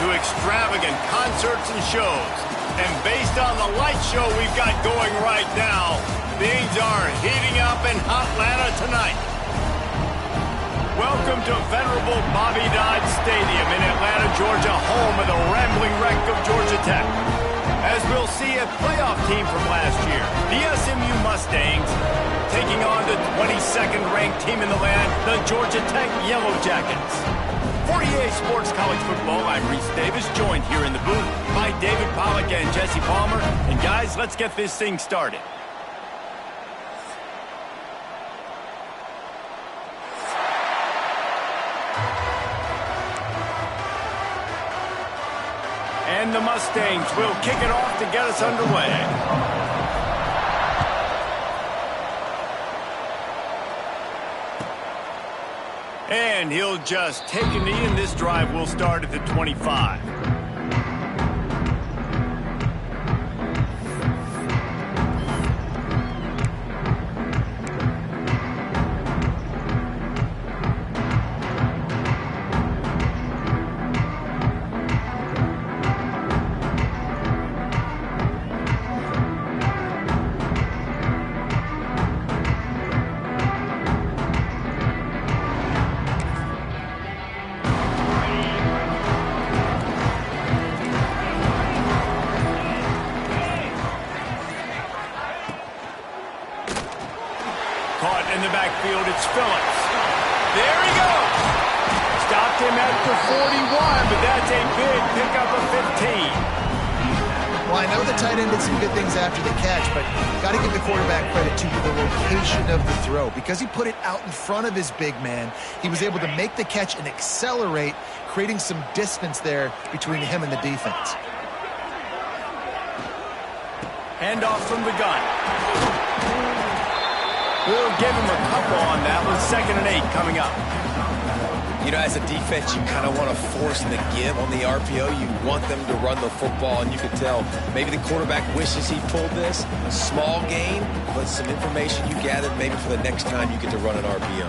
to extravagant concerts and shows. And based on the light show we've got going right now, things are heating up in Hotlanta tonight. Welcome to venerable Bobby Dodd Stadium in Atlanta, Georgia, home of the rambling wreck of Georgia Tech. As we'll see a playoff team from last year, the SMU Mustangs, taking on the 22nd ranked team in the land, the Georgia Tech Yellow Jackets. For EA Sports College Football, I'm Reese Davis, joined here in the booth by David Pollack and Jesse Palmer. And guys, let's get this thing started. And the Mustangs will kick it off to get us underway. And he'll just take a knee, and this drive will start at the 25. Caught in the backfield, it's Phillips. There he goes. Stopped him at the 41, but that's a big pickup of 15. Well, I know the tight end did some good things after the catch, but got to give the quarterback credit to the location of the throw. Because he put it out in front of his big man, he was able to make the catch and accelerate, creating some distance there between him and the defense. Handoff from the gun. We'll give him a couple on that one. 2nd and 8 coming up. You know, as a defense, you kind of want to force the give on the RPO. You want them to run the football, and you can tell maybe the quarterback wishes he pulled this. A small gain, but some information you gathered maybe for the next time you get to run an RPO.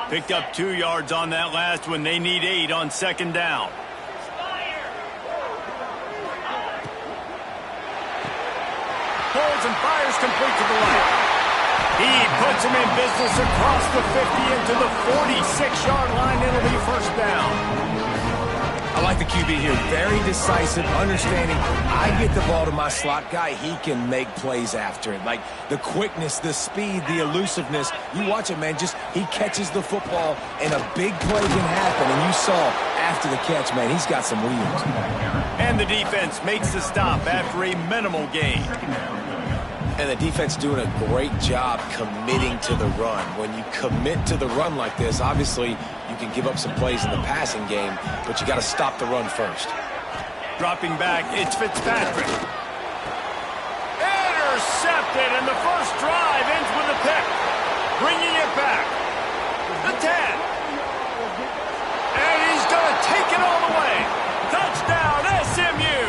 Picked up 2 yards on that last one. They need 8 on 2nd down. Pulls and fires complete to the right. He puts him in business across the 50 into the 46-yard line. It'll be 1st down. I like the QB here. Very decisive, understanding. I get the ball to my slot guy, he can make plays after it. Like the quickness, the speed, the elusiveness. You watch it, man. Just he catches the football, and a big play can happen. And you saw after the catch, man, he's got some wheels. And the defense makes the stop after a minimal gain. And the defense doing a great job committing to the run. When you commit to the run like this, obviously you can give up some plays in the passing game, but you got to stop the run first. Dropping back, it's Fitzpatrick. Intercepted, and the first drive ends with a pick. Bringing it back. The 10. And he's going to take it all the way. Touchdown, SMU.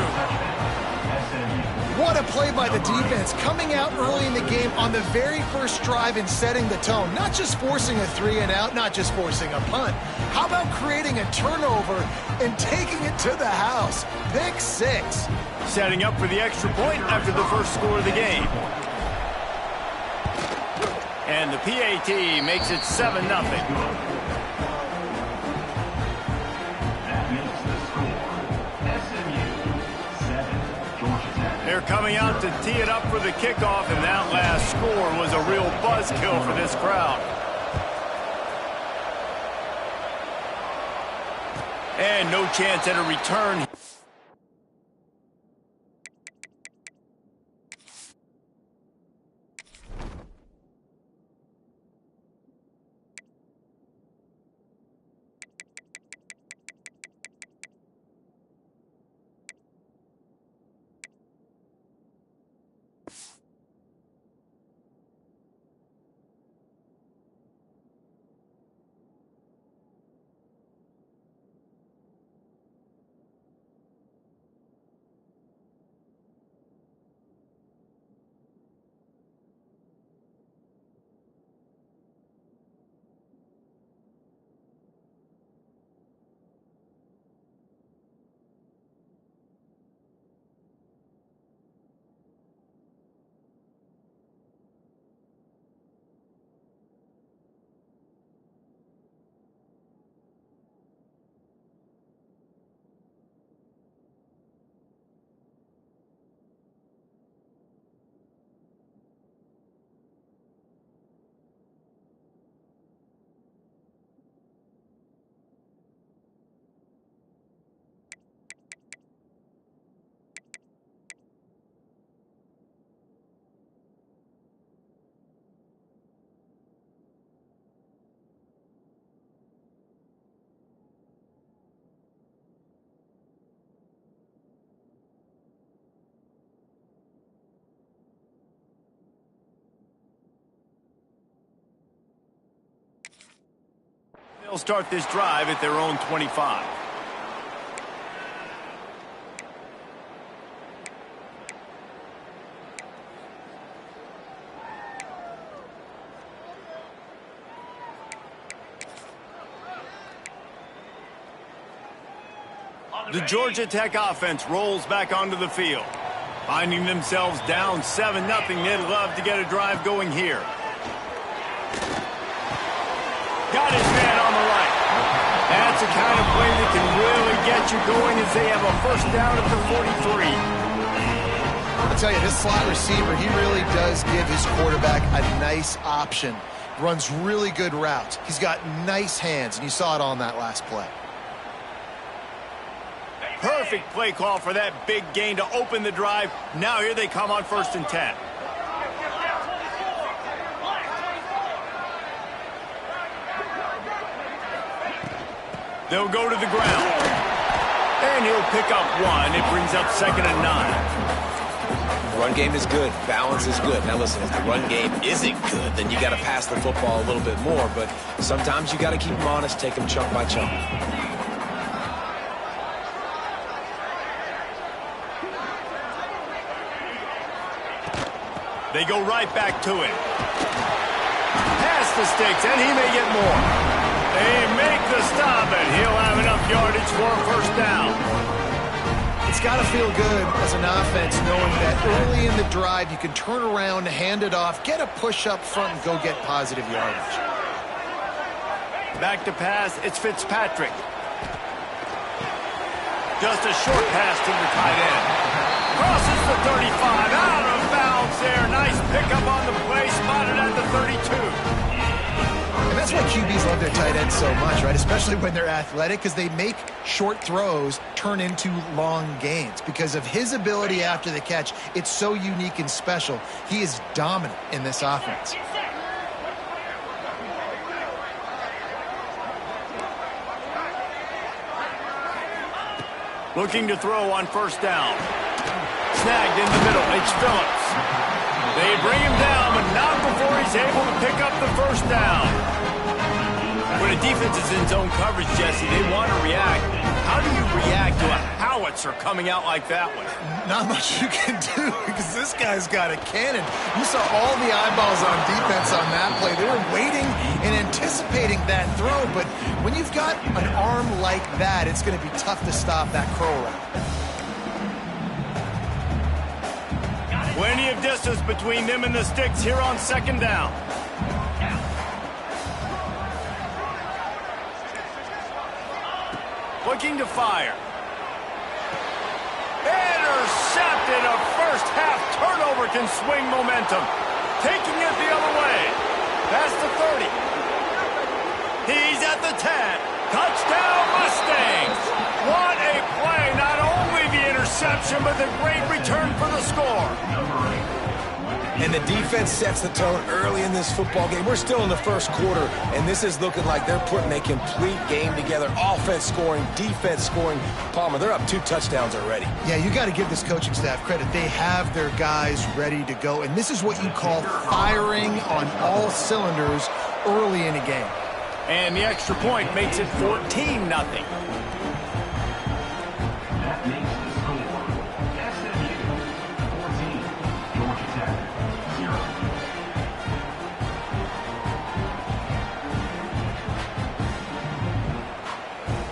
What a play by the defense, coming out early in the game on the very first drive and setting the tone. Not just forcing a 3-and-out, not just forcing a punt. How about creating a turnover and taking it to the house? Pick 6. Setting up for the extra point after the first score of the game. And the PAT makes it 7-0. They're coming out to tee it up for the kickoff, and that last score was a real buzzkill for this crowd. And no chance at a return. They'll start this drive at their own 25. The Georgia Tech offense rolls back onto the field. Finding themselves down 7-0, they'd love to get a drive going here. Got his man on the right. That's the kind of play that can really get you going as they have a first down at the 43. I'll tell you, this slot receiver, he really does give his quarterback a nice option. Runs really good routes. He's got nice hands, and you saw it on that last play. Perfect play call for that big gain to open the drive. Now here they come on 1st and 10. They'll go to the ground. And he'll pick up 1. It brings up 2nd and 9. Run game is good. Balance is good. Now listen, if the run game isn't good, then you got to pass the football a little bit more. But sometimes you got to keep them honest, take them chunk by chunk. They go right back to him. Past the sticks, and he may get more. They make the stop, and he'll have enough yardage for a first down. It's got to feel good as an offense knowing that early in the drive you can turn around, hand it off, get a push up front, and go get positive yardage. Back to pass, it's Fitzpatrick. Just a short pass to the tight end. Crosses the 35, out of bounds there. Nice pickup on the play, spotted at the 32. And that's why QBs love their tight ends so much, right? Especially when they're athletic, because they make short throws turn into long gains. Because of his ability after the catch, it's so unique and special. He is dominant in this offense. Looking to throw on 1st down. Snagged in the middle. It's Phillips. They bring him down, but not before he's able to pick up the first down. When a defense is in zone coverage, Jesse, they want to react. How do you react to a howitzer coming out like that one? Not much you can do because this guy's got a cannon. You saw all the eyeballs on defense on that play. They were waiting and anticipating that throw, but when you've got an arm like that, it's going to be tough to stop that curl route. Plenty of distance between them and the sticks here on 2nd down. Looking to fire. Intercepted. A first-half turnover can swing momentum. Taking it the other way. That's the 30. He's at the 10. Touchdown Mustangs. What a play. Not only the interception, but the great return for the score. And the defense sets the tone early in this football game. We're still in the first quarter, and this is looking like they're putting a complete game together. Offense scoring, defense scoring. Palmer, they're up 2 touchdowns already. Yeah, you got to give this coaching staff credit. They have their guys ready to go, and this is what you call firing on all cylinders early in a game. And the extra point makes it 14-0.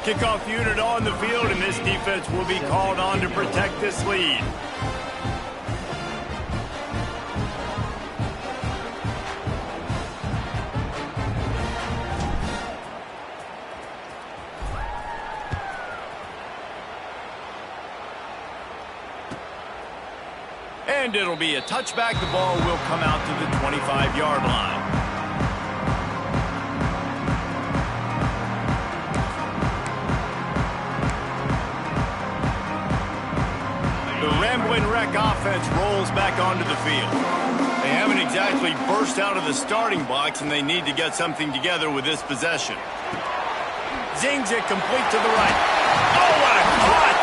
Kickoff unit on the field, and this defense will be called on to protect this lead. And it'll be a touchback. The ball will come out to the 25-yard line. The Ramblin' Wreck offense rolls back onto the field. They haven't exactly burst out of the starting blocks, and they need to get something together with this possession. Zings it complete to the right. Oh, what a cut!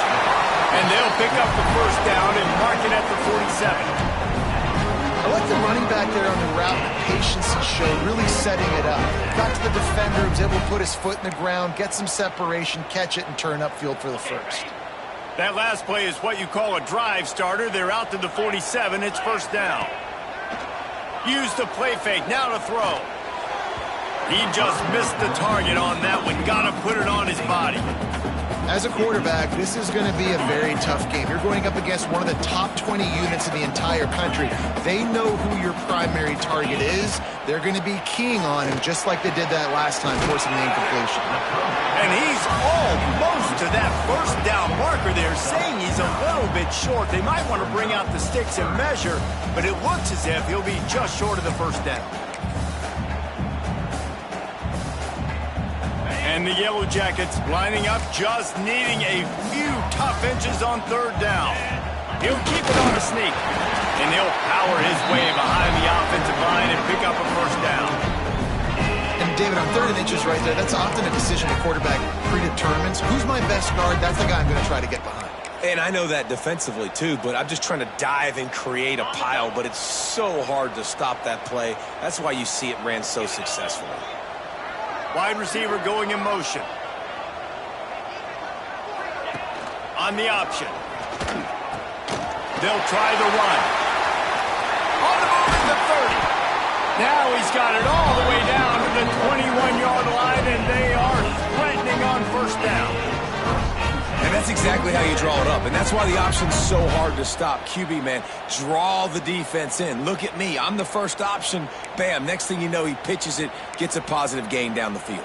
And they'll pick up the first down and mark it at the 47. I like the running back there on the route, the patience he showed, really setting it up. Got to the defender, was able to put his foot in the ground, get some separation, catch it, and turn upfield for the first. That last play is what you call a drive starter. They're out to the 47. It's first down. Use the play fake. Now to throw. He just missed the target on that one. Got to put it on his body. As a quarterback, this is going to be a very tough game. You're going up against one of the top 20 units in the entire country. They know who your primary target is. They're going to be keying on him just like they did that last time, forcing the incompletion. And he's almost to that first down marker there, saying he's a little bit short. They might want to bring out the sticks and measure, but it looks as if he'll be just short of the first down. And the Yellow Jackets lining up, just needing a few tough inches on third down. He'll keep it on a sneak, and he'll power his way behind the offensive line and pick up a first down. And David, on 3rd and inches right there, that's often a decision a quarterback predetermines. Who's my best guard? That's the guy I'm going to try to get behind. And I know that defensively, too, but I'm just trying to dive and create a pile, but it's so hard to stop that play. That's why you see it ran so successfully. Wide receiver going in motion. On the option. They'll try the run. On the move at the 30. Now he's got it all the way down to the 21-yard line, and they are threatening on first down. And that's exactly how you draw it up, and that's why the option's so hard to stop. QB, man, draw the defense in. Look at me. I'm the first option. Bam. Next thing you know, he pitches it, gets a positive gain down the field.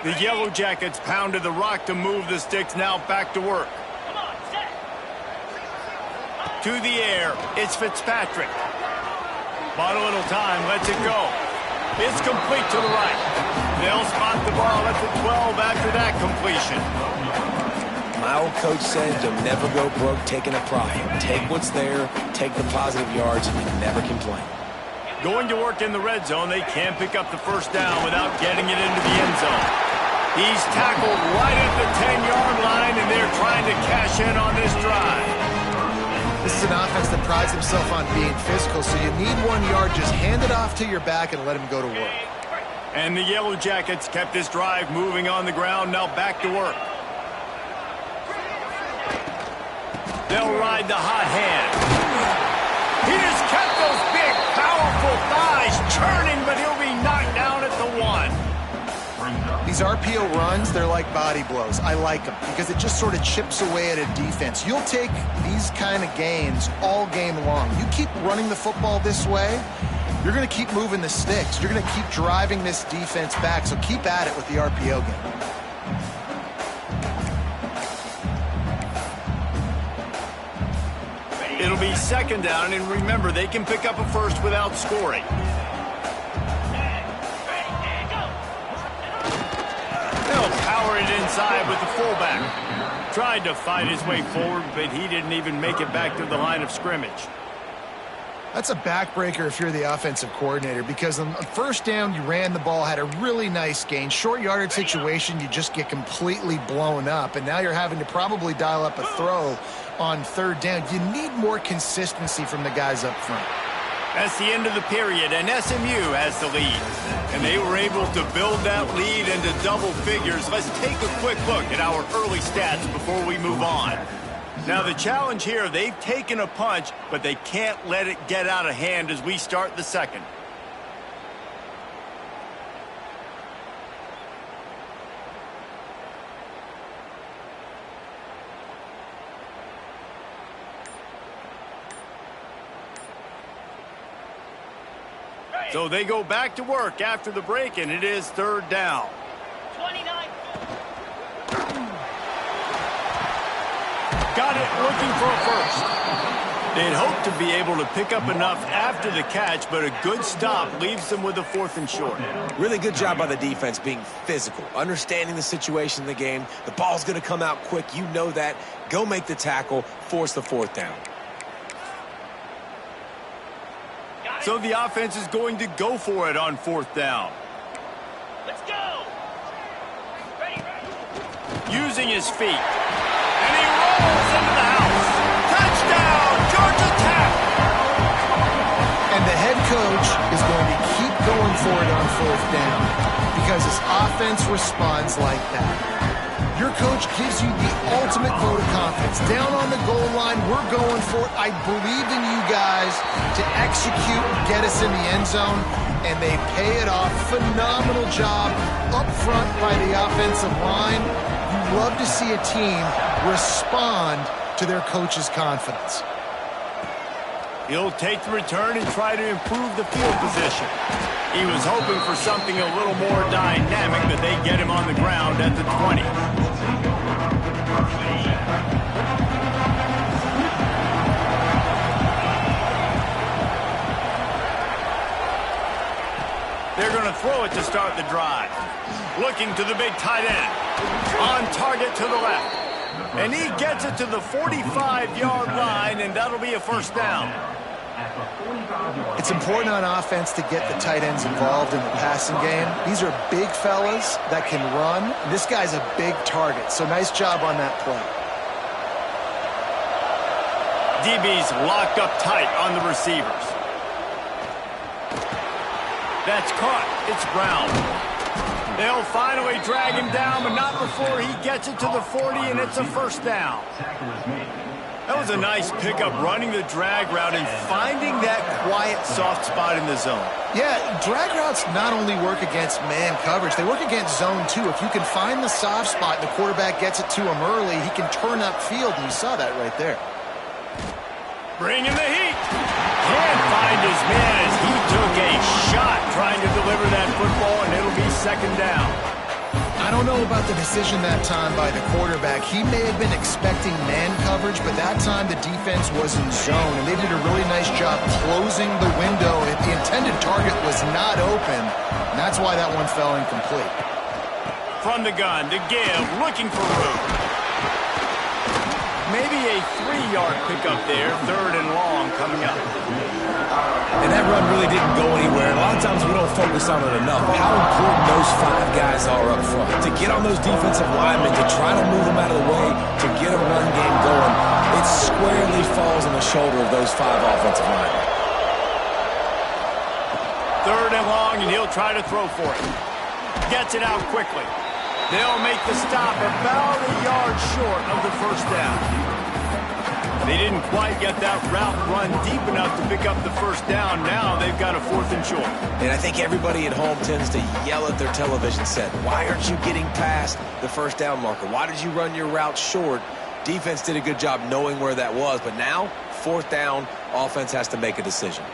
The Yellow Jackets pounded the rock to move the sticks. Now back to work. To the air. It's Fitzpatrick. Bought a little time. Lets it go. It's complete to the right. They'll spot the ball at the 12 after that completion. My old coach said you'll never go broke taking a pride. Take what's there, take the positive yards, and you never complain. Going to work in the red zone, they can't pick up the first down without getting it into the end zone. He's tackled right at the 10-yard line, and they're trying to cash in on this drive. This is an offense that prides himself on being physical, so you need 1 yard. Just hand it off to your back and let him go to work. And the Yellow Jackets kept this drive moving on the ground. Now back to work. They'll ride the hot hand. He just kept those big, powerful thighs churning, but he'll be knocked down at the 1. These RPO runs, they're like body blows. I like them because it just sort of chips away at a defense. You'll take these kind of gains all game long. You keep running the football this way, you're going to keep moving the sticks. You're going to keep driving this defense back, so keep at it with the RPO game. It'll be second down, and remember, they can pick up a first without scoring. They'll power it inside with the fullback. Tried to fight his way forward, but he didn't even make it back to the line of scrimmage. That's a backbreaker if you're the offensive coordinator, because on first down, you ran the ball, had a really nice gain. Short yardage situation, you just get completely blown up, and now you're having to probably dial up a throw on third down. You need more consistency from the guys up front. That's the end of the period, and SMU has the lead. And they were able to build that lead into double figures. Let's take a quick look at our early stats before we move on. Now, the challenge here, they've taken a punch, but they can't let it get out of hand as we start the second. So they go back to work after the break, and it is third down. 29. Got it, looking for a first. They'd hope to be able to pick up enough after the catch, but a good stop leaves them with a 4th and short. Really good job by the defense being physical, understanding the situation in the game. The ball's going to come out quick. You know that. Go make the tackle, force the 4th down. So the offense is going to go for it on 4th down. Let's go. Ready. Using his feet. And he rolls into the house. Touchdown, Georgia Tech! And the head coach is going to keep going for it on 4th down because his offense responds like that. Your coach gives you the ultimate vote of confidence. Down on the goal line, we're going for it. I believe in you guys to execute, get us in the end zone, and they pay it off. Phenomenal job up front by the offensive line. You love to see a team respond to their coach's confidence. He'll take the return and try to improve the field position. He was hoping for something a little more dynamic, but they get him on the ground at the 20. They're going to throw it to start the drive. Looking to the big tight end. On target to the left. And he gets it to the 45-yard line, and that'll be a 1st down. It's important on offense to get the tight ends involved in the passing game. These are big fellas that can run. This guy's a big target, so nice job on that play. DB's locked up tight on the receivers. That's caught. It's Brown. They'll finally drag him down, but not before he gets it to the 40, and it's a 1st down. That was a nice pickup, running the drag route and finding that quiet, soft spot in the zone. Yeah, drag routes not only work against man coverage, they work against zone too. If you can find the soft spot and the quarterback gets it to him early, he can turn upfield, and you saw that right there. Bringing the heat. Can't find his man as he took a shot trying to deliver that football, and it'll be 2nd down. I don't know about the decision that time by the quarterback. He may have been expecting man coverage, but that time the defense was in zone, and they did a really nice job closing the window. If the intended target was not open, and that's why that one fell incomplete. From the gun to give, looking for room. Maybe a 3-yard pickup there, 3rd and long coming up. And that run really didn't go anywhere. A lot of times we don't focus on it enough. How important those 5 guys are up front. To get on those defensive linemen, to try to move them out of the way, to get a run game going, it squarely falls on the shoulder of those 5 offensive linemen. 3rd and long, and he'll try to throw for it. Gets it out quickly. They'll make the stop about a yard short of the 1st down. They didn't quite get that route run deep enough to pick up the 1st down. Now they've got a 4th and short. And I think everybody at home tends to yell at their television set. Why aren't you getting past the 1st down marker? Why did you run your route short? Defense did a good job knowing where that was, but now, 4th down, offense has to make a decision.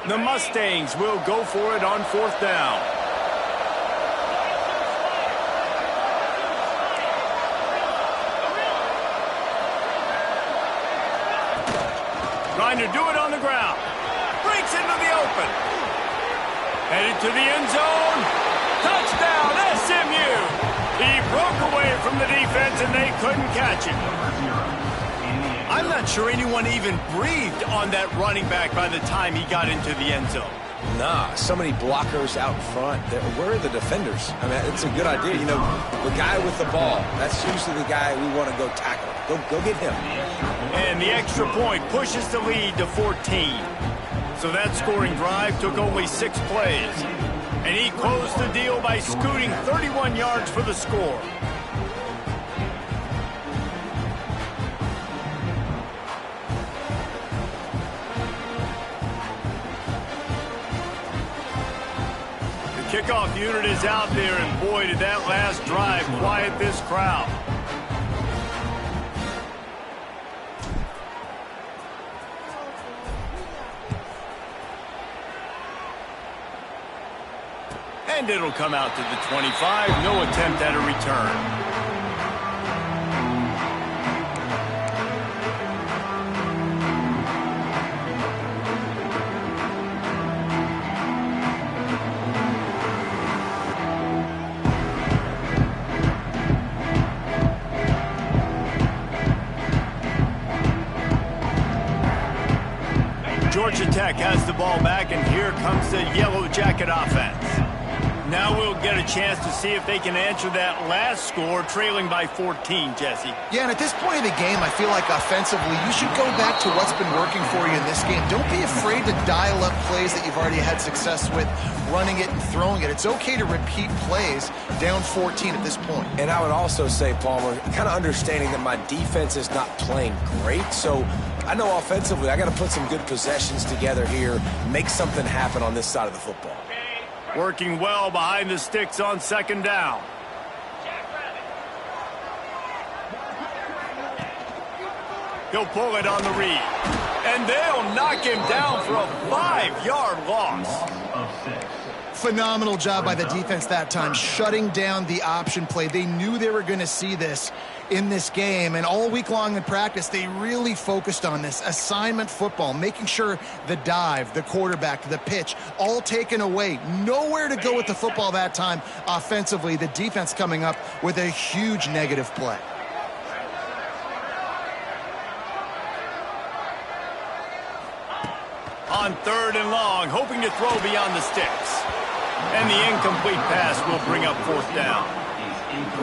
The Mustangs will go for it on 4th down. Trying to do it on the ground. Breaks into the open. Headed to the end zone. Touchdown, SMU. He broke away from the defense and they couldn't catch him. I'm not sure anyone even breathed on that running back by the time he got into the end zone. Nah, so many blockers out front. Where are the defenders? I mean, it's a good idea. You know, the guy with the ball, that's usually the guy we want to go tackle. Go get him. And the extra point pushes the lead to 14. So that scoring drive took only 6 plays. And he closed the deal by scooting 31 yards for the score. Kickoff unit is out there, and boy, did that last drive quiet this crowd. And it'll come out to the 25. No attempt at a return. Georgia Tech has the ball back, and here comes the Yellow Jacket offense. Now we'll get a chance to see if they can answer that last score, trailing by 14, Jesse. Yeah, and at this point in the game, I feel like offensively, you should go back to what's been working for you in this game. Don't be afraid to dial up plays that you've already had success with, running it and throwing it. It's okay to repeat plays down 14 at this point. And I would also say, Palmer, kind of understanding that my defense is not playing great, so I know offensively I got to put some good possessions together here, make something happen on this side of the football. Working well behind the sticks on second down. He'll pull it on the read. And they'll knock him down for a 5-yard loss. Phenomenal job by the defense that time, shutting down the option play. They knew they were going to see this in this game, and all week long in practice, they really focused on this assignment football, making sure the dive, the quarterback, the pitch, all taken away. Nowhere to go with the football that time offensively. The defense coming up with a huge negative play. On 3rd and long, hoping to throw beyond the sticks. And the incomplete pass will bring up 4th down.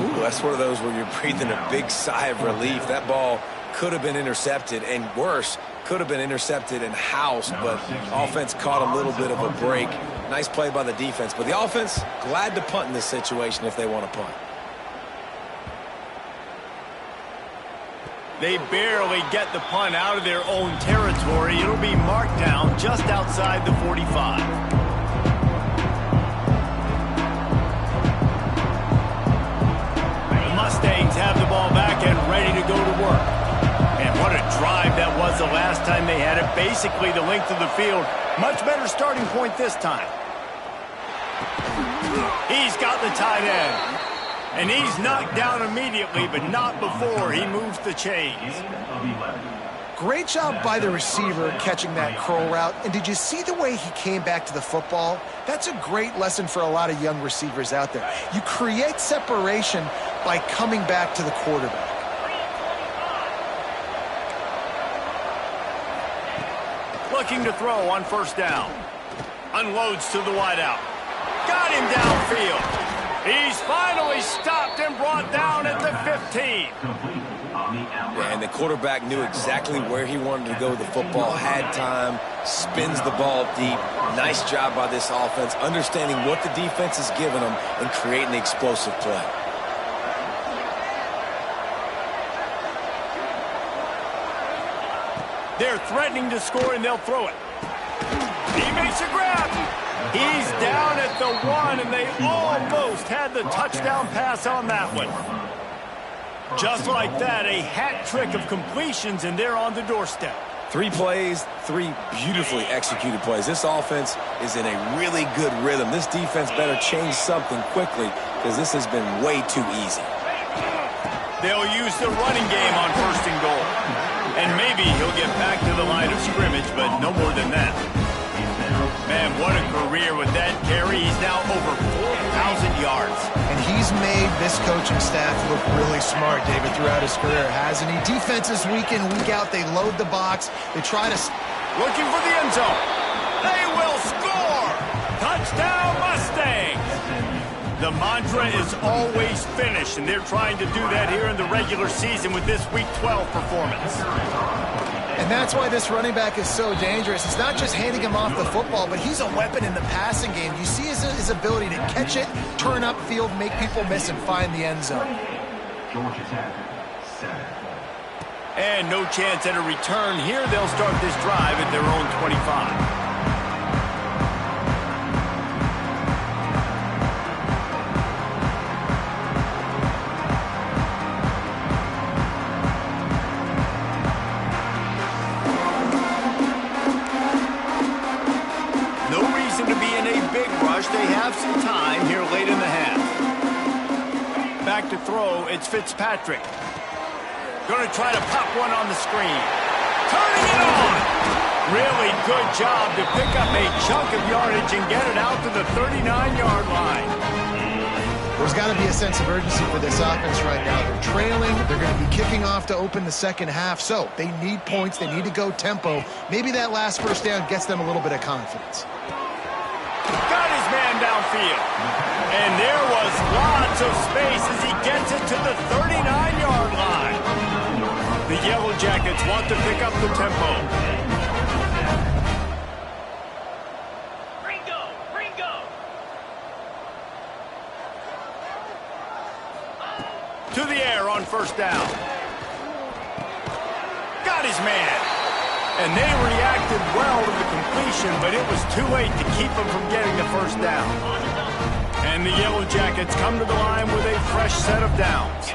Ooh, that's one of those where you're breathing a big sigh of relief. That ball could have been intercepted, and worse, could have been intercepted and housed, but offense caught a little bit of a break. Nice play by the defense, but the offense glad to punt in this situation if they want to punt. They barely get the punt out of their own territory. It'll be marked down just outside the 45. Mustangs have the ball back and ready to go to work. And what a drive that was the last time they had it. Basically the length of the field. Much better starting point this time. He's got the tight end. And he's knocked down immediately, but not before he moves the chains. Great job by the receiver catching that curl route. And did you see the way he came back to the football? That's a great lesson for a lot of young receivers out there. You create separation by coming back to the quarterback. Looking to throw on 1st down. Unloads to the wideout. Got him downfield. He's finally stopped and brought down at the 15. And the quarterback knew exactly where he wanted to go with the football, had time, spins the ball deep. Nice job by this offense, understanding what the defense is giving them and creating the explosive play. They're threatening to score, and they'll throw it. He makes a grab. He's down at the 1, and they almost had the touchdown pass on that one. Just like that, a hat trick of completions, and they're on the doorstep. 3 plays, 3 beautifully executed plays. This offense is in a really good rhythm. This defense better change something quickly because this has been way too easy. They'll use the running game on 1st and goal. And maybe he'll get back to the line of scrimmage, but no more than that. Man, what a career with that carry. He's now over 4,000 yards. And he's made this coaching staff look really smart, David, throughout his career, hasn't he? Defenses week in, week out, they load the box. They try to... Looking for the end zone. They will score! Touchdown, Mustangs! The mantra is always finish, and they're trying to do that here in the regular season with this Week 12 performance. And that's why this running back is so dangerous. It's not just handing him off the football, but he's a weapon in the passing game. You see his ability to catch it, turn upfield, make people miss, and find the end zone. And no chance at a return here. They'll start this drive at their own 25. They have some time here throw. It's Fitzpatrick. Going to try to pop one on the screen. Turning it on. Really good job to pick up a chunk of yardage and get it out to the 39-yard line. There's got to be a sense of urgency for this offense right now. They're trailing. They're going to be kicking off to open the second half. So they need points. They need to go tempo. Maybe that last first down gets them a little bit of confidence. Got his man downfield. And there was lots of space as he gets it to the 39-yard line. The Yellow Jackets want to pick up the tempo. To the air on first down. Got his man. And they reacted well to the completion, but it was too late to keep them from getting the first down. And the Yellow Jackets come to the line with a fresh set of downs.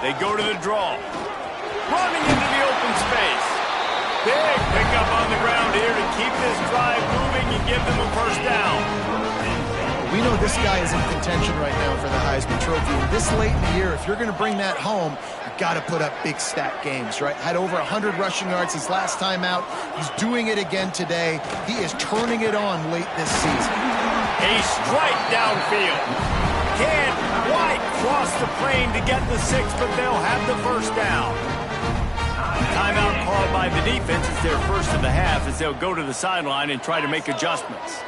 They go to the draw. Running into the open space. Big pickup on the ground here to keep this drive moving and give them a first down. We know this guy is in contention right now for the Heisman Trophy. And this late in the year, if you're going to bring that home, you've got to put up big stat games, right? Had over 100 rushing yards his last time out. He's doing it again today. He is turning it on late this season. A strike downfield. Can't quite cross the plane to get the 6, but they'll have the first down. Timeout called by the defense is their first of the half as they'll go to the sideline and try to make adjustments.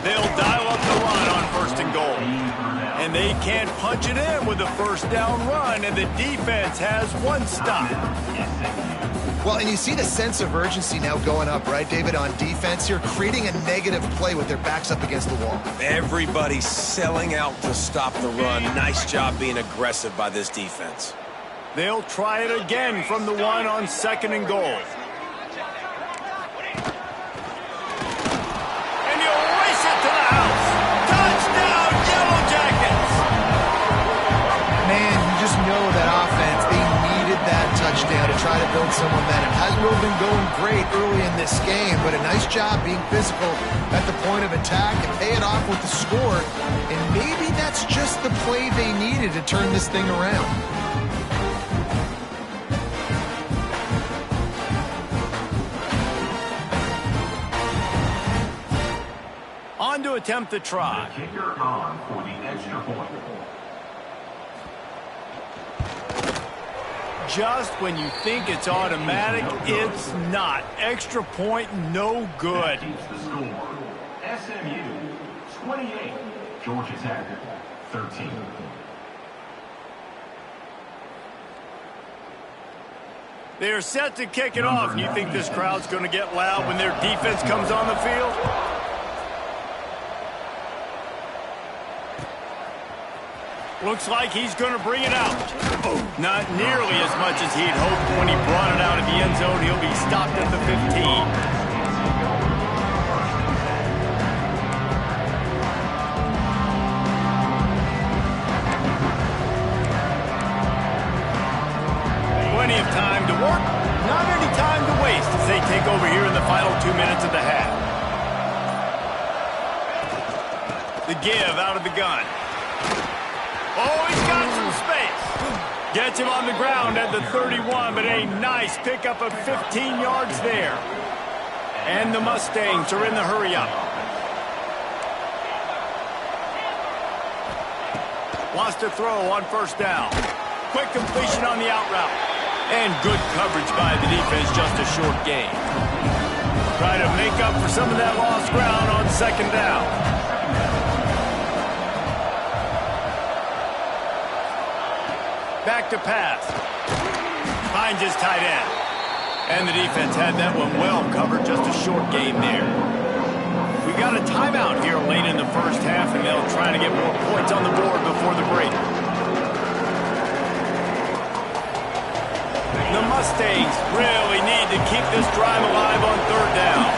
They'll dial up the run on first and goal. And they can't punch it in with a first down run, and the defense has one stop. Well, and you see the sense of urgency now going up, right, David, on defense here, creating a negative play with their backs up against the wall. Everybody's selling out to stop the run. Nice job being aggressive by this defense. They'll try it again from the one on second and goal. Touchdown to try to build some momentum. Hasn't really been going great early in this game, but a nice job being physical at the point of attack and pay it off with the score. And maybe that's just the play they needed to turn this thing around. On to attempt the try. The kicker on for the extra point. Just when you think it's automatic, it's not. Extra point, no good. Keeps the score. SMU 28, Georgia Tech 13. They are set to kick it off, and you think this crowd's going to get loud when their defense comes on the field? Looks like he's going to bring it out. Not nearly as much as he'd hoped when he brought it out of the end zone. He'll be stopped at the 15. Plenty of time to work. Not any time to waste as they take over here in the final 2 minutes of the half. The give out of the gun. Oh, he's got some space. Gets him on the ground at the 31, but a nice pickup of 15 yards there. And the Mustangs are in the hurry-up. Wants to throw on first down. Quick completion on the out route. And good coverage by the defense, just a short gain. Try to make up for some of that lost ground on second down. Back to pass. Finds his tight end. And the defense had that one well covered, just a short gain there. We got a timeout here late in the first half, and they'll try to get more points on the board before the break. The Mustangs really need to keep this drive alive on third down.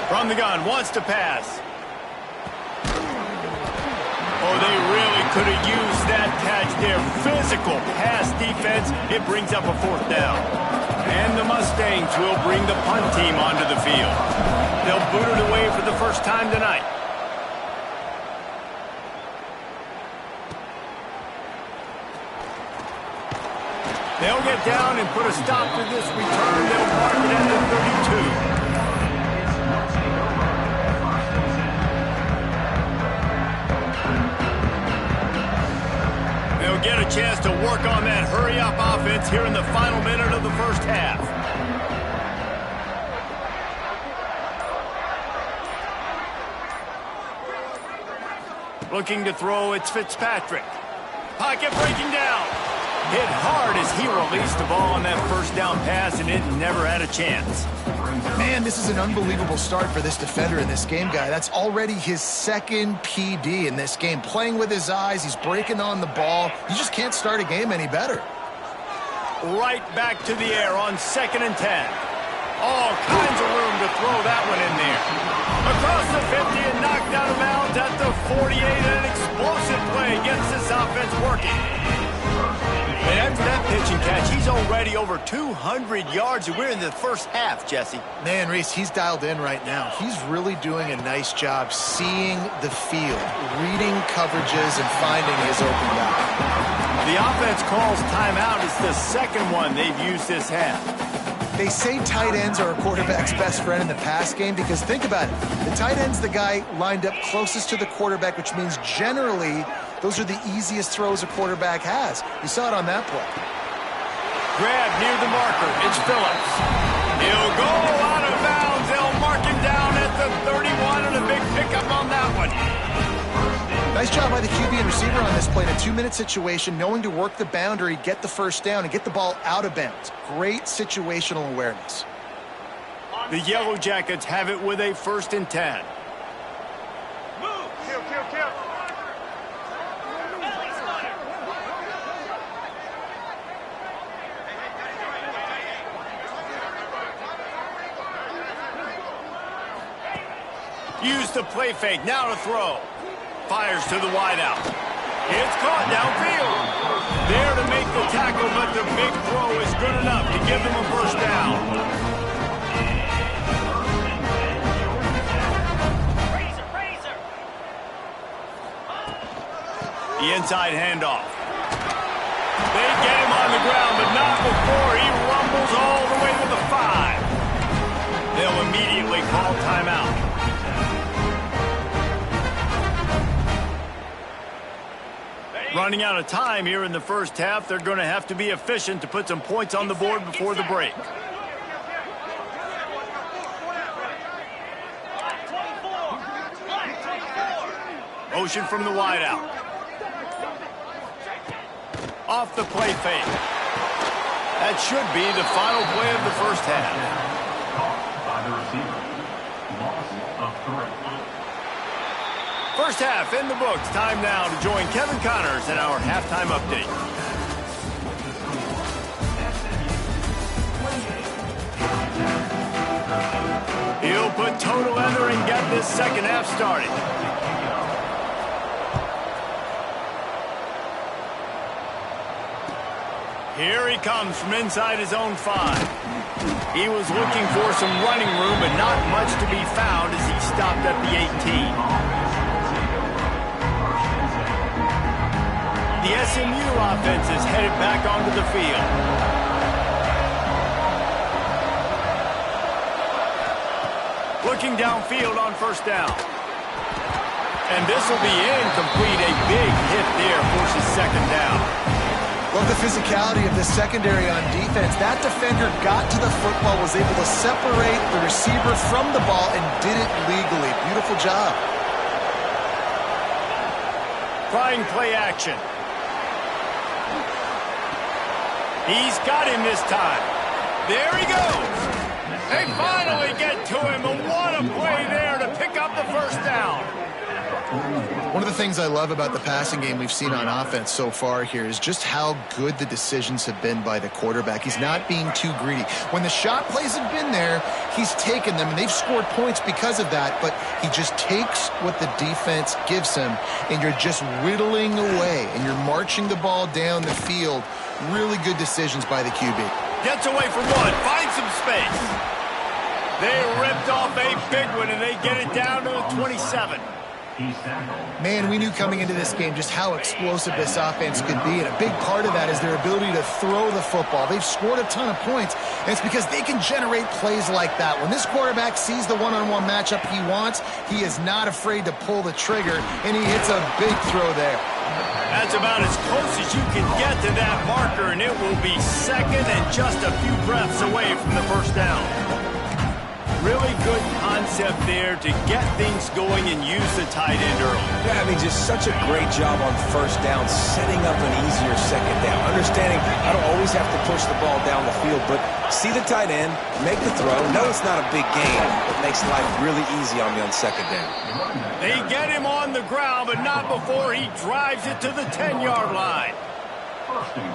From the gun, wants to pass. Oh, they really could have used that catch there. Physical pass defense. It brings up a fourth down. And the Mustangs will bring the punt team onto the field. They'll boot it away for the first time tonight. They'll get down and put a stop to this return. They'll mark it at the 32. They'll get a chance to work on that hurry-up offense here in the final minute of the first half. Looking to throw, it's Fitzpatrick. Pocket breaking down. Hit hard as he released the ball on that first down pass, and it never had a chance. Man, this is an unbelievable start for this defender in this game, guy. That's already his second PD in this game. Playing with his eyes, he's breaking on the ball. You just can't start a game any better. Right back to the air on 2nd and 10. All kinds of room to throw that one in there. Across the 50 and knocked out of bounds at the 48. An explosive play gets this offense working. And after that pitch and catch, he's already over 200 yards, and we're in the first half, Jesse. Man, Reese, he's dialed in right now. He's really doing a nice job seeing the field, reading coverages, and finding his open guy. The offense calls timeout. It's the second one they've used this half. They say tight ends are a quarterback's best friend in the pass game because think about it. The tight end's the guy lined up closest to the quarterback, which means generally those are the easiest throws a quarterback has. You saw it on that play. Grab near the marker. It's Phillips. He'll go out of bounds. They'll mark him down at the 31 and a big pickup on that one. Nice job by the QB and receiver on this play in a 2-minute situation, knowing to work the boundary, get the first down, and get the ball out of bounds. Great situational awareness. The Yellow Jackets have it with a 1st and 10. Use the play fake, now to throw. Fires to the wideout. It's caught downfield. There to make the tackle, but the big throw is good enough to give them a first down. The inside handoff. They get him on the ground, but not before he rumbles all the way to the 5. They'll immediately call timeout. Running out of time here in the first half. They're going to have to be efficient to put some points on the board before the break. Motion from the wideout. Off the play fake. That should be the final play of the first half. By the receiver. Loss of 3. First half in the books. Time now to join Kevin Connors in our halftime update. He'll put toe to leather and get this second half started. Here he comes from inside his own 5. He was looking for some running room, but not much to be found as he stopped at the 18. The SMU offense is headed back onto the field. Looking downfield on first down. And this will be incomplete. A big hit there forces second down. Love the physicality of the secondary on defense. That defender got to the football, was able to separate the receiver from the ball, and did it legally. Beautiful job. Trying play action. He's got him this time. There he goes. They finally get to him, and what a play there to pick up the first down. One of the things I love about the passing game we've seen on offense so far here is just how good the decisions have been by the quarterback. He's not being too greedy. When the shot plays have been there, he's taken them, and they've scored points because of that, but he just takes what the defense gives him, and you're just whittling away, and you're marching the ball down the field. Really good decisions by the QB. Gets away from one, finds some space. They ripped off a big one, and they get it down to the 27. Man, we knew coming into this game just how explosive this offense could be, and a big part of that is their ability to throw the football. They've scored a ton of points, and it's because they can generate plays like that. When this quarterback sees the one-on-one matchup he wants, he is not afraid to pull the trigger, and he hits a big throw there. That's about as close as you can get to that marker, and it will be second and just a few breaths away from the first down. Really good concept there to get things going and use the tight end early. Yeah, I mean, just such a great job on first down, setting up an easier second down. Understanding I don't always have to push the ball down the field, but see the tight end, make the throw. No, it's not a big gain. It makes life really easy on me on second down. They get him on the ground, but not before he drives it to the 10-yard line.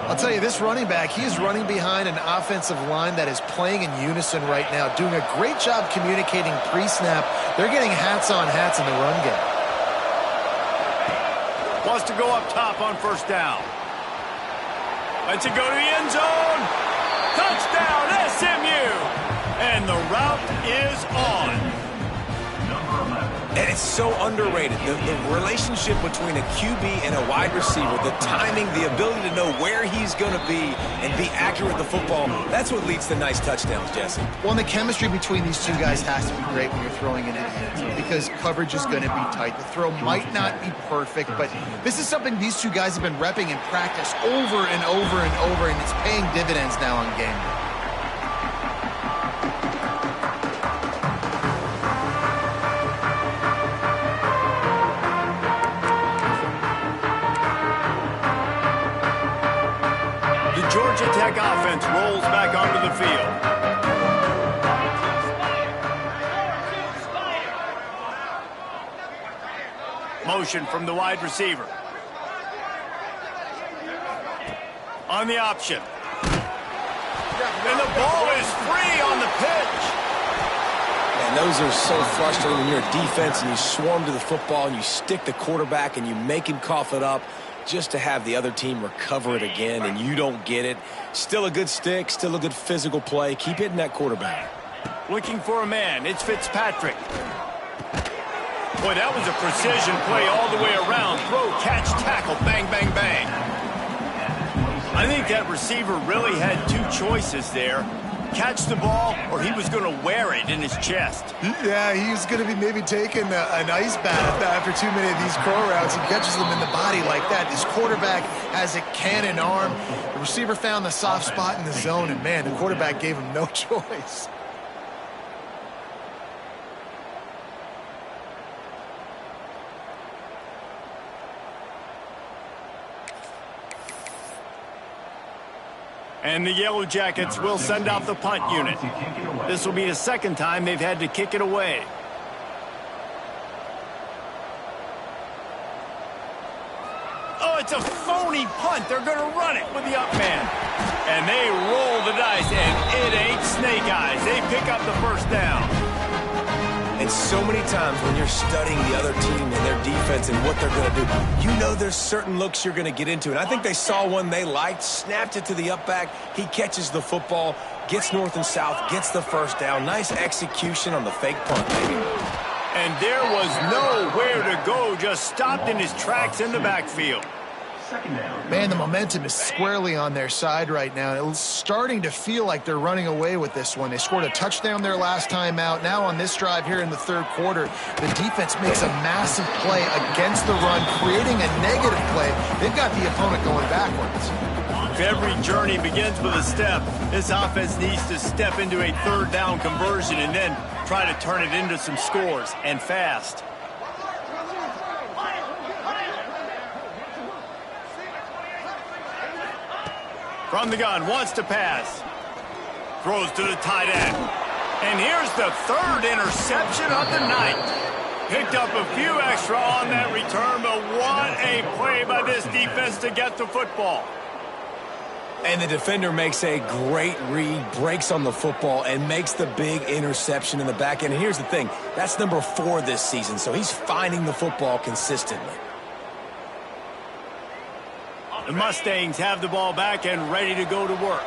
I'll tell you, this running back, he is running behind an offensive line that is playing in unison right now, doing a great job communicating pre-snap. They're getting hats on hats in the run game. Wants to go up top on first down. Lets it go to the end zone. Touchdown, SMU! And the route is on. And it's so underrated. The relationship between a QB and a wide receiver, the timing, the ability to know where he's going to be and be accurate with the football, that's what leads to nice touchdowns, Jesse. Well, and the chemistry between these two guys has to be great when you're throwing it in, because coverage is going to be tight. The throw might not be perfect, but this is something these two guys have been repping in practice over and over and over, and it's paying dividends now on game day. Georgia Tech offense rolls back onto the field. Motion from the wide receiver. On the option. And the ball is free on the pitch. And those are so frustrating when you're a defense and you swarm to the football and you stick the quarterback and you make him cough it up, just to have the other team recover it again and you don't get it. Still a good stick, still a good physical play. Keep hitting that quarterback. Looking for a man. It's Fitzpatrick. Boy, that was a precision play all the way around. Throw, catch, tackle, bang, bang, bang. I think that receiver really had two choices there. Catch the ball, or he was going to wear it in his chest. Yeah, he's going to be maybe taking an ice bath after too many of these crow routes. He catches them in the body like that. This quarterback has a cannon arm. The receiver found the soft spot in the zone, and man, the quarterback gave him no choice. And the Yellow Jackets will send out the punt unit. This will be the second time they've had to kick it away. Oh, it's a phony punt. They're going to run it with the up man. And they roll the dice, and it ain't snake eyes. They pick up the first down. And so many times when you're studying the other team and their defense and what they're going to do, you know there's certain looks you're going to get into. And I think they saw one they liked, snapped it to the up back. He catches the football, gets north and south, gets the first down. Nice execution on the fake punt, baby. And there was nowhere to go, just stopped in his tracks in the backfield. Man, the momentum is squarely on their side right now. It's starting to feel like they're running away with this one. They scored a touchdown their last time out. Now on this drive here in the third quarter, the defense makes a massive play against the run, creating a negative play. They've got the opponent going backwards. If every journey begins with a step, this offense needs to step into a third down conversion and then try to turn it into some scores, and fast. From the gun, wants to pass. Throws to the tight end. And here's the third interception of the night. Picked up a few extra on that return, but what a play by this defense to get the football. And the defender makes a great read, breaks on the football, and makes the big interception in the back end. And here's the thing, that's number 4 this season, so he's finding the football consistently. The Mustangs have the ball back and ready to go to work.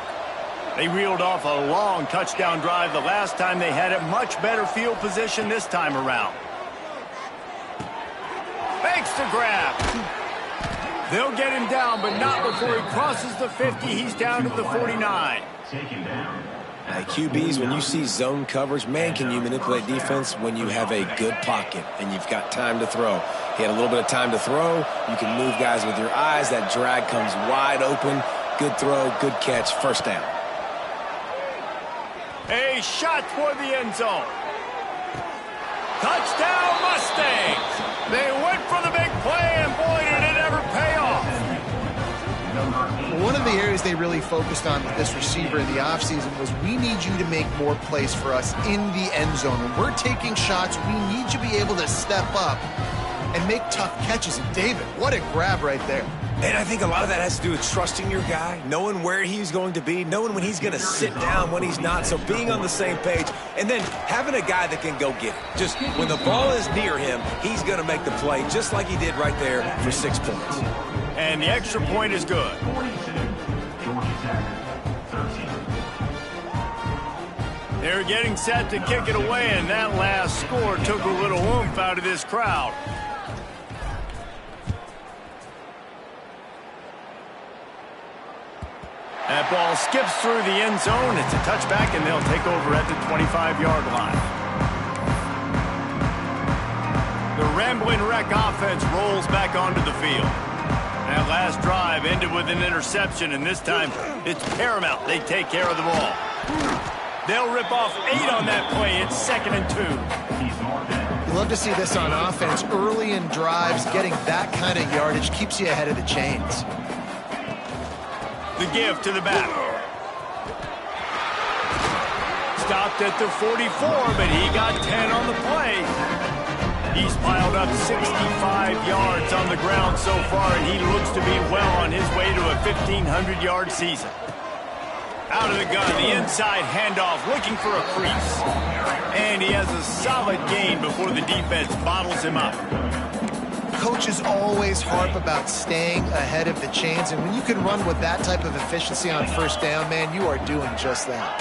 They reeled off a long touchdown drive the last time. They had a much better field position this time around. Makes the grab. They'll get him down, but not before he crosses the 50. He's down to the 49. Taken down. Hey, QBs, when you see zone coverage, man, can you manipulate defense when you have a good pocket and you've got time to throw. He had a little bit of time to throw. You can move guys with your eyes. That drag comes wide open. Good throw, good catch, first down. A shot toward the end zone. Touchdown, Mustangs! They went for the big play, and boy, did it ever pay off. One of the areas they really focused on with this receiver in the offseason was we need you to make more plays for us in the end zone. When we're taking shots, we need you to be able to step up and make tough catches. And David, what a grab right there. And I think a lot of that has to do with trusting your guy, knowing where he's going to be, knowing when he's going to sit down, when he's not. So being on the same page, and then having a guy that can go get it. Just when the ball is near him, he's going to make the play, just like he did right there for 6 points. And the extra point is good. 42, Georgia Tech, 13. They're getting set to kick it away, and that last score took a little oomph out of this crowd. That ball skips through the end zone. It's a touchback, and they'll take over at the 25-yard line. The Rambling Wreck offense rolls back onto the field. That last drive ended with an interception, and this time it's paramount they take care of the ball. They'll rip off 8 on that play. It's 2nd and 2. He's marked down. You love to see this on offense. Early in drives, getting that kind of yardage keeps you ahead of the chains. The give to the back. Stopped at the 44, but he got 10 on the play. He's piled up 65 yards on the ground so far, and he looks to be well on his way to a 1,500-yard season. Out of the gun, the inside handoff, looking for a crease. And he has a solid gain before the defense bottles him up. Coaches always harp about staying ahead of the chains, and when you can run with that type of efficiency on first down, man, you are doing just that.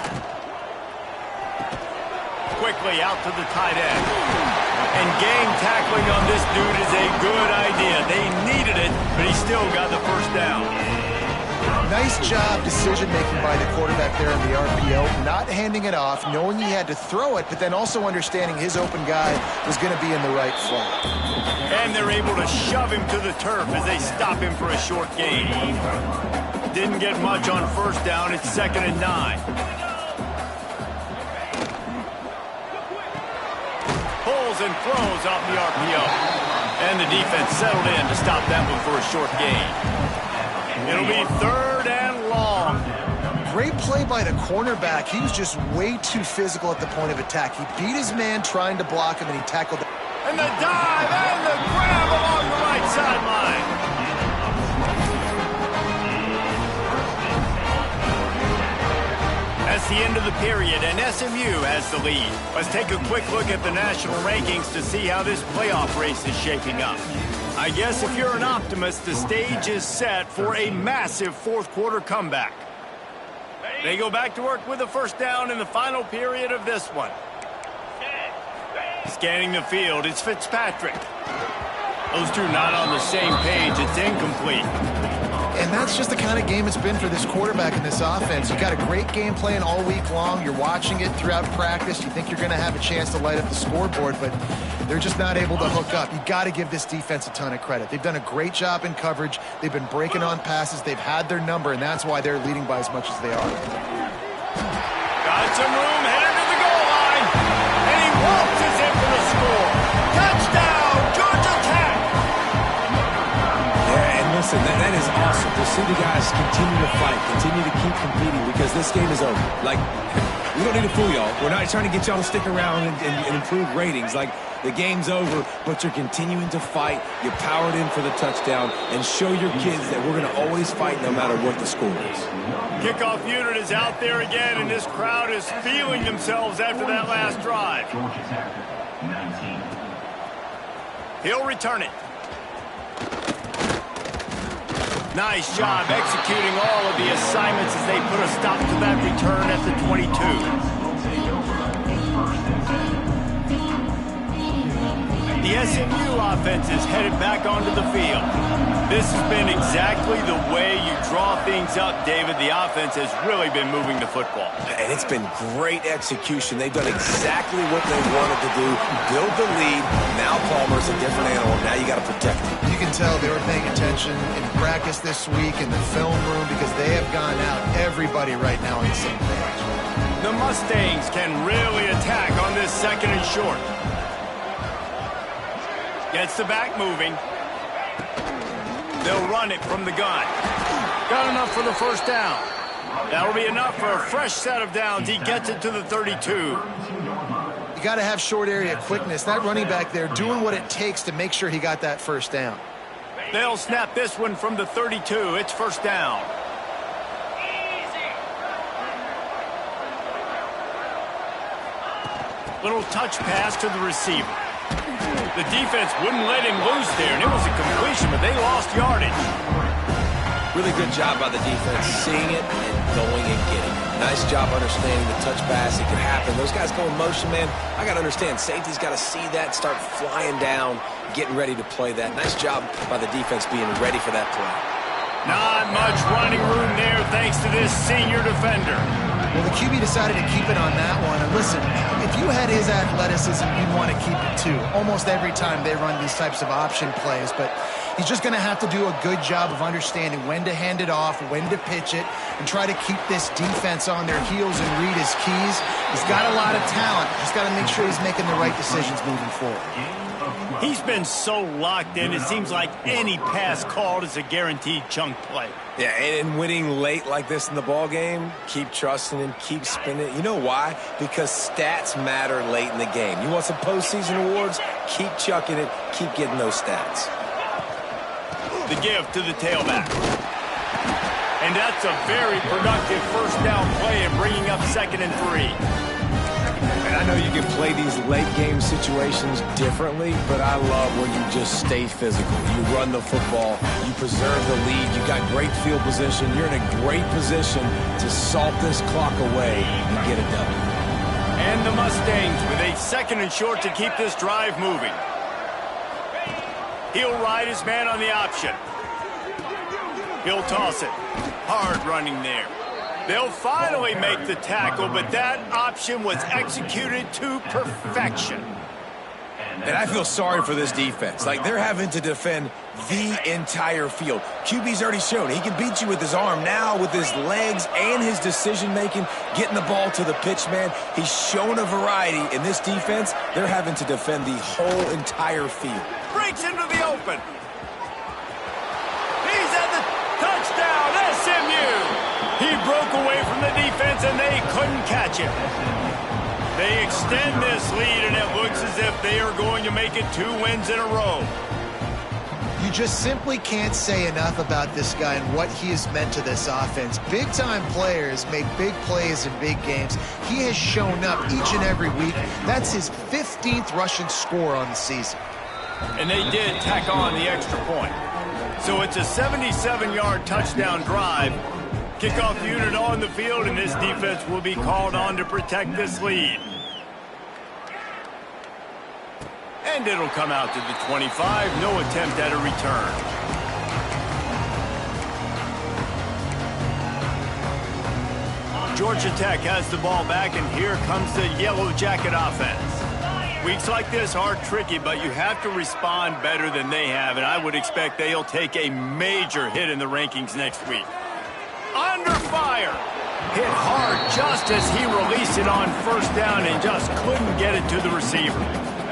Quickly out to the tight end. And gang tackling on this dude is a good idea. They needed it, but he still got the first down. Nice job decision-making by the quarterback there in the RPO, not handing it off, knowing he had to throw it, but then also understanding his open guy was going to be in the right flat. And they're able to shove him to the turf as they stop him for a short gain. Didn't get much on first down. It's 2nd and 9. Pulls and throws off the RPO. And the defense settled in to stop that one for a short gain. It'll be 3rd and long. Great play by the cornerback. He was just way too physical at the point of attack. He beat his man trying to block him, and he tackled. And the dive and the grab along the right sideline. That's the end of the period, and SMU has the lead. Let's take a quick look at the national rankings to see how this playoff race is shaping up. I guess if you're an optimist, the stage is set for a massive fourth-quarter comeback. They go back to work with a first down in the final period of this one. Scanning the field, it's Fitzpatrick. Those two not on the same page. It's incomplete. And that's just the kind of game it's been for this quarterback in this offense. You got a great game plan all week long. You're watching it throughout practice. You think you're going to have a chance to light up the scoreboard, but they're just not able to hook up. You got to give this defense a ton of credit. They've done a great job in coverage. They've been breaking on passes. They've had their number, and that's why they're leading by as much as they are. Got some room, headed to the goal line, and he waltzes in for the score. Touchdown, Georgia Tech! Yeah, and listen, that is awesome to see the guys continue to fight, continue to keep competing, because this game is over. Like, we don't need to fool y'all. We're not trying to get y'all to stick around and improve ratings. Like, the game's over, but you're continuing to fight. You powered in for the touchdown, and show your kids that we're going to always fight no matter what the score is. Kickoff unit is out there again, and this crowd is feeling themselves after that last drive. Georgia Tech, 19. He'll return it. Nice job executing all of the assignments as they put a stop to that return at the 22. The SMU offense is headed back onto the field. This has been exactly the way you draw things up, David. The offense has really been moving the football. And it's been great execution. They've done exactly what they wanted to do. Build the lead. Now Palmer's a different animal. Now you got to protect him. You can tell they were paying attention in practice this week in the film room because they have gone out, everybody right now on the same page. The Mustangs can really attack on this second and short. Gets the back moving. They'll run it from the gun. Got enough for the first down. That'll be enough for a fresh set of downs. He gets it to the 32. You got to have short area quickness. That running back there doing what it takes to make sure he got that first down. They'll snap this one from the 32. It's first down. Little touch pass to the receiver. The defense wouldn't let him loose there, and it was a completion, but they lost yardage. Really good job by the defense, seeing it and going and getting it. Nice job understanding the touch pass. It could happen. Those guys go in motion, man. I got to understand, safety's got to see that, start flying down, getting ready to play that. Nice job by the defense being ready for that play. Not much running room there thanks to this senior defender. Well, the QB decided to keep it on that one. And listen, if you had his athleticism, you'd want to keep it too. Almost every time they run these types of option plays. But he's just going to have to do a good job of understanding when to hand it off, when to pitch it, and try to keep this defense on their heels and read his keys. He's got a lot of talent. Just got to make sure he's making the right decisions moving forward. He's been so locked in, it seems like any pass called is a guaranteed chunk play. Yeah, and winning late like this in the ball game, keep trusting him, keep spinning. You know why? Because stats matter late in the game. You want some postseason awards? Keep chucking it, keep getting those stats. The give to the tailback. And that's a very productive first down play in bringing up 2nd and 3. And I know you can play these late game situations differently, but I love when you just stay physical. You run the football, you preserve the lead, you got great field position, you're in a great position to salt this clock away and get it done. And the Mustangs with a 2nd and short to keep this drive moving. He'll ride his man on the option. He'll toss it. Hard running there. They'll finally make the tackle, but that option was executed to perfection. And I feel sorry for this defense. Like, they're having to defend the entire field. QB's already shown he can beat you with his arm. Now, with his legs and his decision-making, getting the ball to the pitch, man, he's shown a variety. In this defense, they're having to defend the whole entire field. Breaks into the open. He's at the touchdown, SMU. He broke away from the defense, and they couldn't catch him. They extend this lead, and it looks as if they are going to make it 2 wins in a row. You just simply can't say enough about this guy and what he has meant to this offense. Big-time players make big plays in big games. He has shown up each and every week. That's his 15th rushing score on the season. And they did tack on the extra point. So it's a 77-yard touchdown drive. Kickoff unit on the field, and this defense will be called on to protect this lead. And it'll come out to the 25. No attempt at a return. Georgia Tech has the ball back, and here comes the Yellow Jacket offense. Weeks like this are tricky, but you have to respond better than they have, and I would expect they'll take a major hit in the rankings next week. Under fire. Hit hard just as he released it on first down and just couldn't get it to the receiver.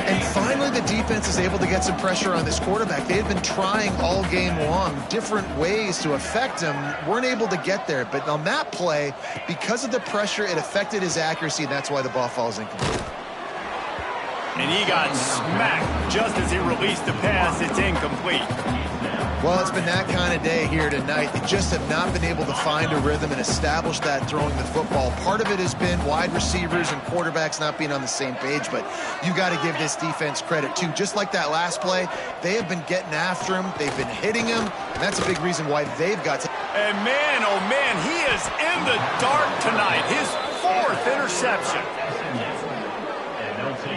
And finally, the defense is able to get some pressure on this quarterback. They had been trying all game long different ways to affect him, weren't able to get there. But on that play, because of the pressure, it affected his accuracy, and that's why the ball falls incomplete. And he got smacked just as he released the pass. It's incomplete. Well, it's been that kind of day here tonight. They just have not been able to find a rhythm and establish that throwing the football. Part of it has been wide receivers and quarterbacks not being on the same page, but you got to give this defense credit too. Just like that last play, they have been getting after him. They've been hitting him, and that's a big reason why they've got to. And man, oh man, he is in the dark tonight. His 4th interception.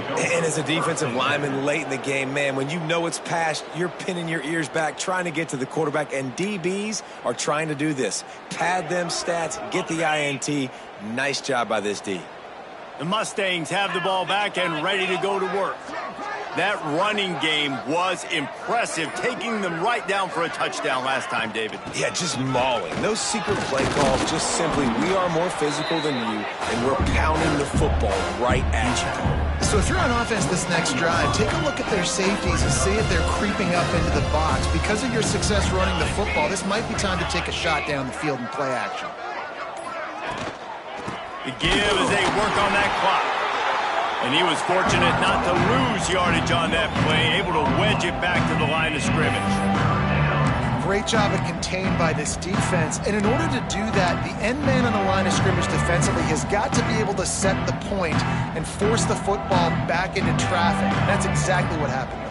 And as a defensive lineman late in the game, man, when you know it's past, you're pinning your ears back, trying to get to the quarterback, and DBs are trying to do this. Pad them stats, get the INT. Nice job by this D. The Mustangs have the ball back and ready to go to work. That running game was impressive, taking them right down for a touchdown last time, David. Yeah, just mauling. No secret play calls, just simply we are more physical than you, and we're pounding the football right at you. So if you're on offense this next drive, take a look at their safeties and see if they're creeping up into the box. Because of your success running the football, this might be time to take a shot down the field and play action. The give as they work on that clock. And he was fortunate not to lose yardage on that play, able to wedge it back to the line of scrimmage. Great job of contained by this defense. And in order to do that, the end man on the line of scrimmage defensively has got to be able to set the point and force the football back into traffic. And that's exactly what happened.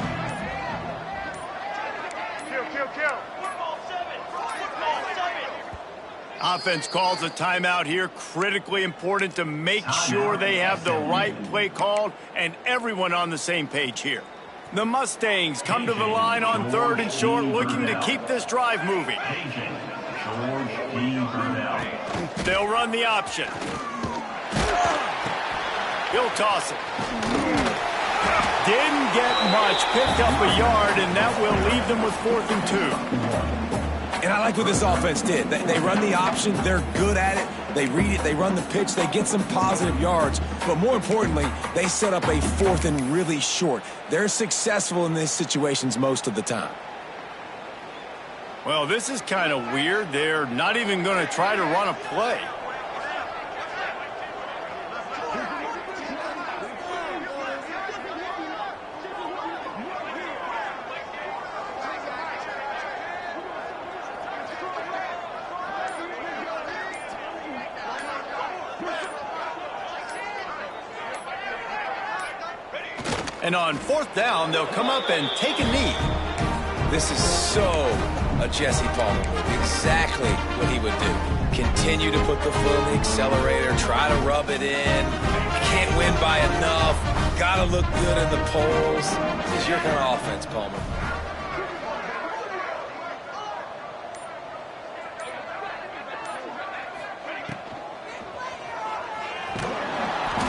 Offense calls a timeout here. Critically important to make sure they have the right play called and everyone on the same page here. The Mustangs come to the line on 3rd and short, looking to keep this drive moving. They'll run the option. He'll toss it. Didn't get much, picked up a yard, and that will leave them with 4th and 2. And I like what this offense did. They run the option. They're good at it. They read it. They run the pitch. They get some positive yards. But more importantly, they set up a 4th and really short. They're successful in these situations most of the time. Well, this is kind of weird. They're not even going to try to run a play. And on 4th down, they'll come up and take a knee. This is so a Jesse Palmer move. Exactly what he would do. Continue to put the foot on the accelerator, try to rub it in. Can't win by enough. Gotta look good in the polls. This is your kind of offense, Palmer.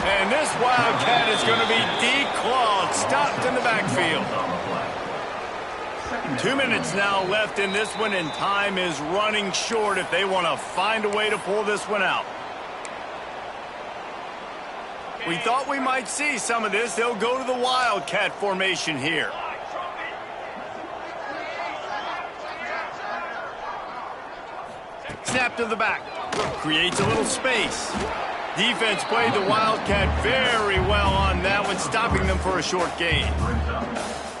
And this Wildcat is going to be declawed, stopped in the backfield. 2 minutes now left in this one, and time is running short if they want to find a way to pull this one out. We thought we might see some of this. They'll go to the Wildcat formation here. Snap to the back. Creates a little space. Defense played the Wildcat very well on that one, stopping them for a short gain.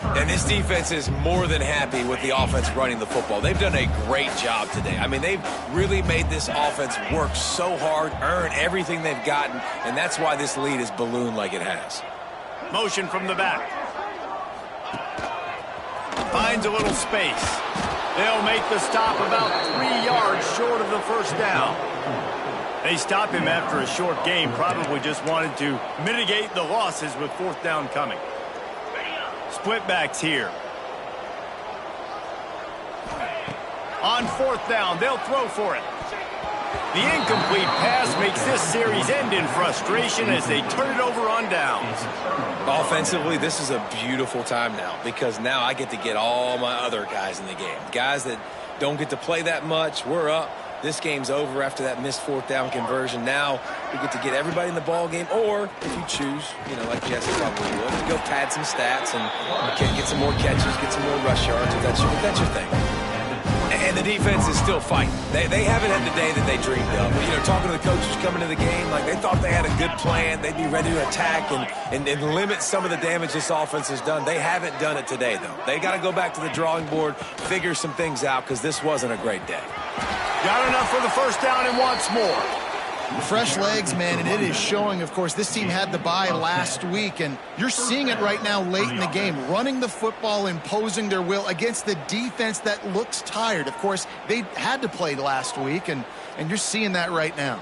And this defense is more than happy with the offense running the football. They've done a great job today. I mean, they've really made this offense work so hard, earn everything they've gotten, and that's why this lead is ballooned like it has. Motion from the back. Finds a little space. They'll make the stop about 3 yards short of the 1st down. They stop him after a short game, probably just wanted to mitigate the losses with 4th down coming. Split backs here. On 4th down, they'll throw for it. The incomplete pass makes this series end in frustration as they turn it over on downs. Offensively, this is a beautiful time now because now I get to get all my other guys in the game. Guys that don't get to play that much, we're up. This game's over after that missed 4th down conversion. Now we get to get everybody in the ball game, or if you choose, you know, like Jesse probably would, to go pad some stats and get some more catches, get some more rush yards if that's your thing. And the defense is still fighting. They haven't had the day that they dreamed of. You know, talking to the coaches coming to the game, like they thought they had a good plan. They'd be ready to attack and limit some of the damage this offense has done. They haven't done it today, though. They got to go back to the drawing board, figure some things out, because this wasn't a great day. Got enough for the first down and wants more. Fresh legs, man, and it is showing. Of course, this team had the bye last week, and you're seeing it right now late in the game, running the football, imposing their will against the defense that looks tired. Of course, they had to play last week, and you're seeing that right now.